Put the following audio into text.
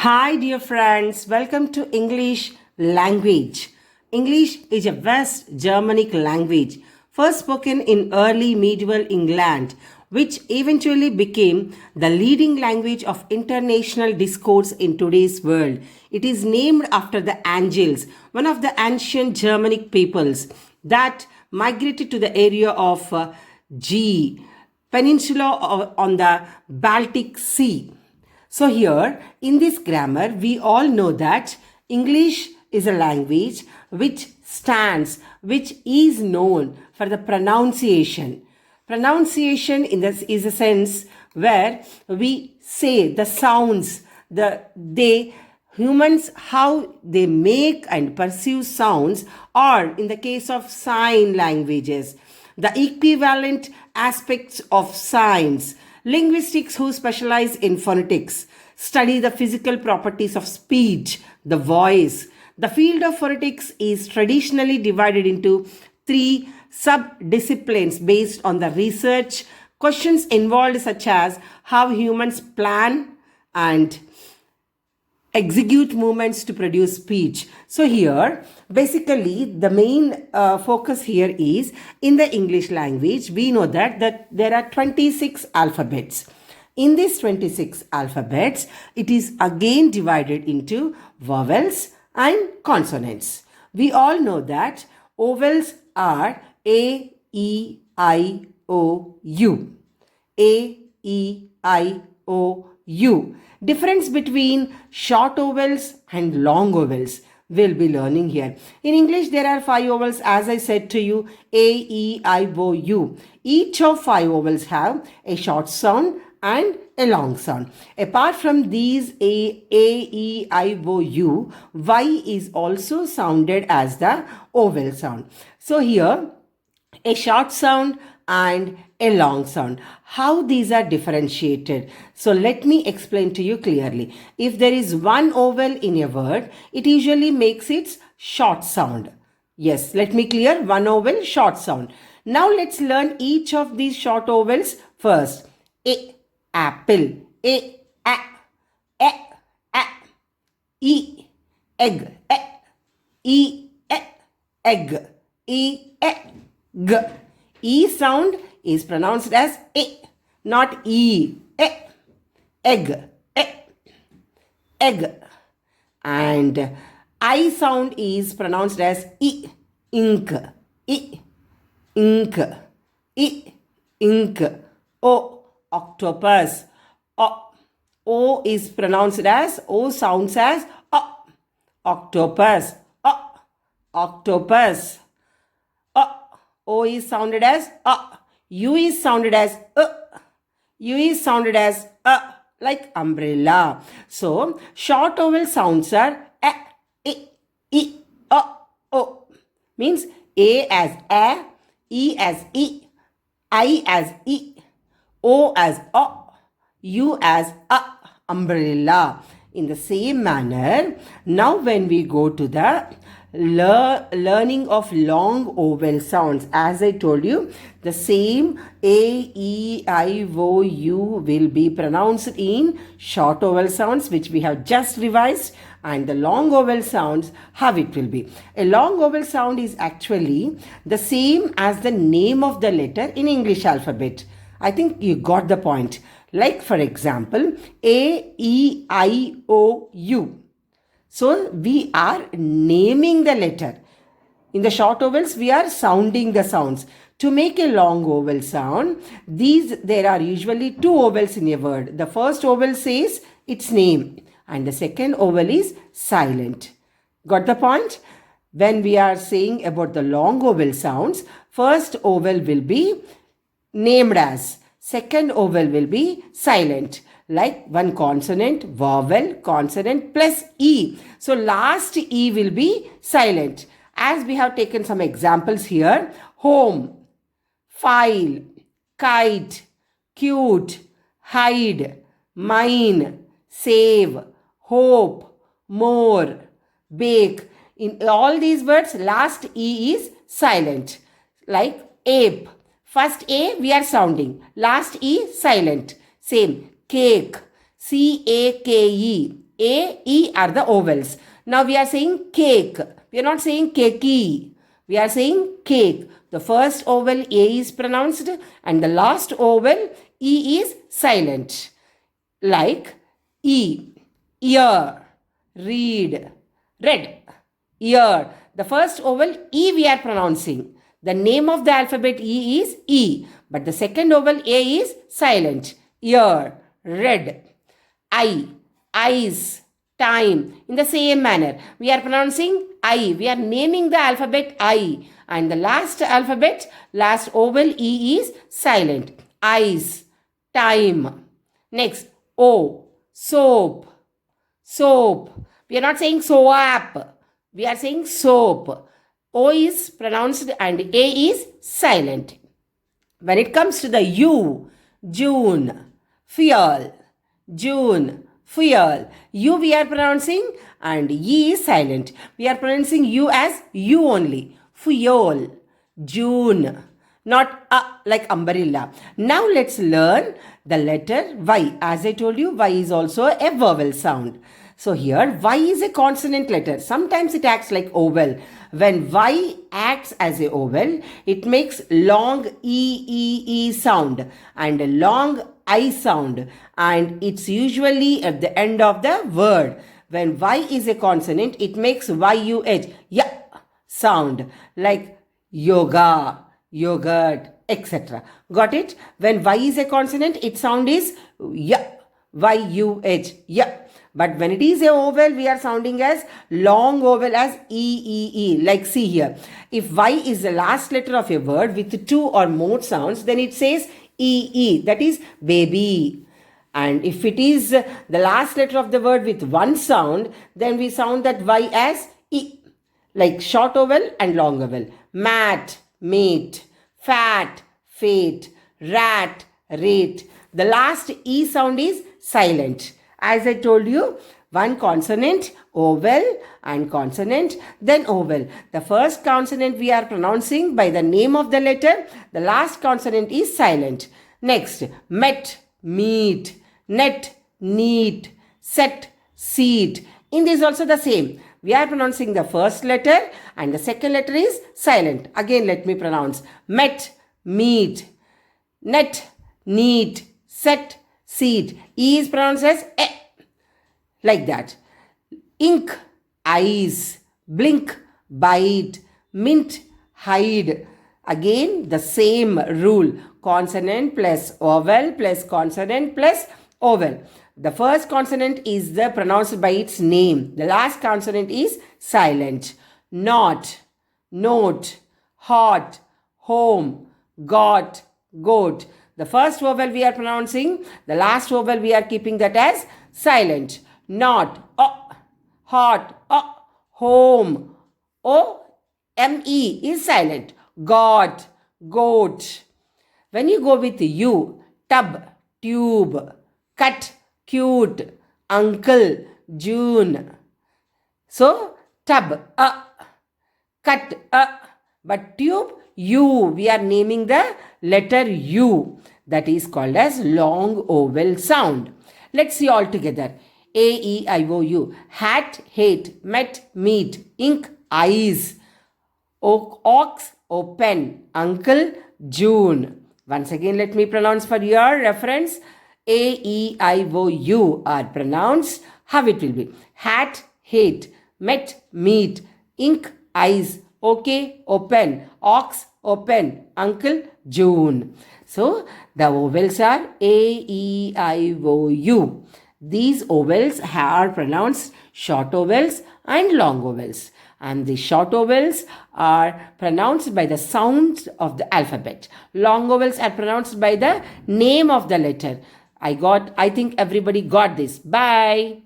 Hi, dear friends. Welcome to English language. English is a West Germanic language, first spoken in early medieval England, which eventually became the leading language of international discourse in today's world. It is named after the Angles, one of the ancient Germanic peoples that migrated to the area of G peninsula on the Baltic Sea. So, here in this grammar, we all know that English is a language which is known for the pronunciation. Pronunciation in this is a sense where we say the sounds, humans how they make and perceive sounds, or in the case of sign languages, the equivalent aspects of signs. Linguistics who specialize in phonetics study the physical properties of speech, the voice. The field of phonetics is traditionally divided into three sub-disciplines based on the research questions involved, such as how humans plan and execute movements to produce speech. So here, basically, the main focus here is in the English language. We know that there are 26 alphabets. In these 26 alphabets, it is again divided into vowels and consonants. We all know that vowels are A, E, I, O, U. A, E, I, O, U. Difference between short vowels and long vowels we'll be learning here. In English, there are 5 vowels, as I said to you, A, E, I, O, U. Each of 5 vowels have a short sound and a long sound. Apart from these A, E, I, O, U, Y is also sounded as the vowel sound. So here, a short sound and a long sound. How these are differentiated? So let me explain to you clearly. If there is one vowel in a word, it usually makes its short sound. Yes, let me clear. One vowel, short sound. Now let's learn each of these short vowels first. A, apple. A, E, egg. E, egg. E, G. E sound is pronounced as A, not E. Egg. Egg. And I sound is pronounced as E. Ink. E. Ink. E. Ink. O. Octopus. O is pronounced as, O sounds as O. Octopus. O. Octopus. O is sounded as A. U is sounded as U is sounded as like umbrella. So, short vowel sounds are A, I, O. Means A as A, E as E, I as E, O as O, U as umbrella. In the same manner, now when we go to the learning of long vowel sounds, as I told you, the same A, E, I, O, U will be pronounced in short vowel sounds, which we have just revised, and the long vowel sounds, how it will be. A long vowel sound is actually the same as the name of the letter in English alphabet. I think you got the point. Like, for example, A, E, I, O, U. So, we are naming the letter. In the short vowels, we are sounding the sounds. To make a long vowel sound, there are usually 2 vowels in a word. The first vowel says its name, and the second vowel is silent. Got the point? When we are saying about the long vowel sounds, first vowel will be named as, second vowel will be silent. Like one consonant, vowel, consonant plus E. So last E will be silent. As we have taken some examples here, home, file, kite, cute, hide, mine, save, hope, more, bake. In all these words, last E is silent. Like ape. First A we are sounding. Last E silent. Same. Cake. C-A-K-E. A, E are the vowels. Now we are saying cake. We are not saying cakey. We are saying cake. The first vowel A is pronounced and the last vowel E is silent. Like E, ear, read, red, ear. The first vowel E we are pronouncing. The name of the alphabet E is E, but the second vowel A is silent. Ear, red, I, eyes, time. In the same manner, we are pronouncing I. We are naming the alphabet I, and the last alphabet, last vowel E is silent. Eyes, time. Next, O, soap, soap. We are not saying soap. We are saying soap. O is pronounced and A is silent. When it comes to the U, June, fuel, June, fuel. U we are pronouncing and E is silent. We are pronouncing U as U only. Fuel, June, not like umbrella. Now let's learn the letter Y. As I told you, Y is also a vowel sound. So here Y is a consonant letter. Sometimes it acts like vowel. When Y acts as a vowel, it makes long E sound and a long I sound, and it's usually at the end of the word. When Y is a consonant, it makes YUH, yeah, sound like yoga, yogurt, etc. Got it? When Y is a consonant, its sound is yeah, YUH, yeah. But when it is a vowel, we are sounding as long vowel as E. Like see here. If Y is the last letter of a word with two or more sounds, then it says E. That is baby. And if it is the last letter of the word with one sound, then we sound that Y as E. Like short vowel and long vowel. Mat, mate, fat, fate, rat, rate. The last E sound is silent. As I told you, one consonant, vowel and consonant, then vowel. The first consonant we are pronouncing by the name of the letter. The last consonant is silent. Next, met, meet, net, neat, set, seat. In this also the same. We are pronouncing the first letter and the second letter is silent. Again, let me pronounce. Met, meet, net, neat, set, seat. E is pronounced as E. Like that. Ink, eyes, blink, bite, mint, hide. Again, the same rule. Consonant plus vowel plus consonant plus vowel. The first consonant is pronounced by its name. The last consonant is silent. Not, note, hot, home, got, goat. The first vowel we are pronouncing. The last vowel we are keeping that as silent. Not, hot, home, O-M-E is silent. Got, goat. When you go with U, tub, tube, cut, cute, uncle, June. So, tub, cut, but tube, U. We are naming the letter U. That is called as long vowel sound. Let's see all together. A-E-I-O-U. Hat, hate, met, meet, ink, eyes, ox, open, uncle, June. Once again, let me pronounce for your reference. A-E-I-O-U are pronounced. How it will be? Hat, hate, met, meet, ink, eyes, okay, open, ox, open, uncle, June. So, the vowels are A-E-I-O-U. These vowels are pronounced short vowels and long vowels. And the short vowels are pronounced by the sound of the alphabet. Long vowels are pronounced by the name of the letter. I think everybody got this. Bye.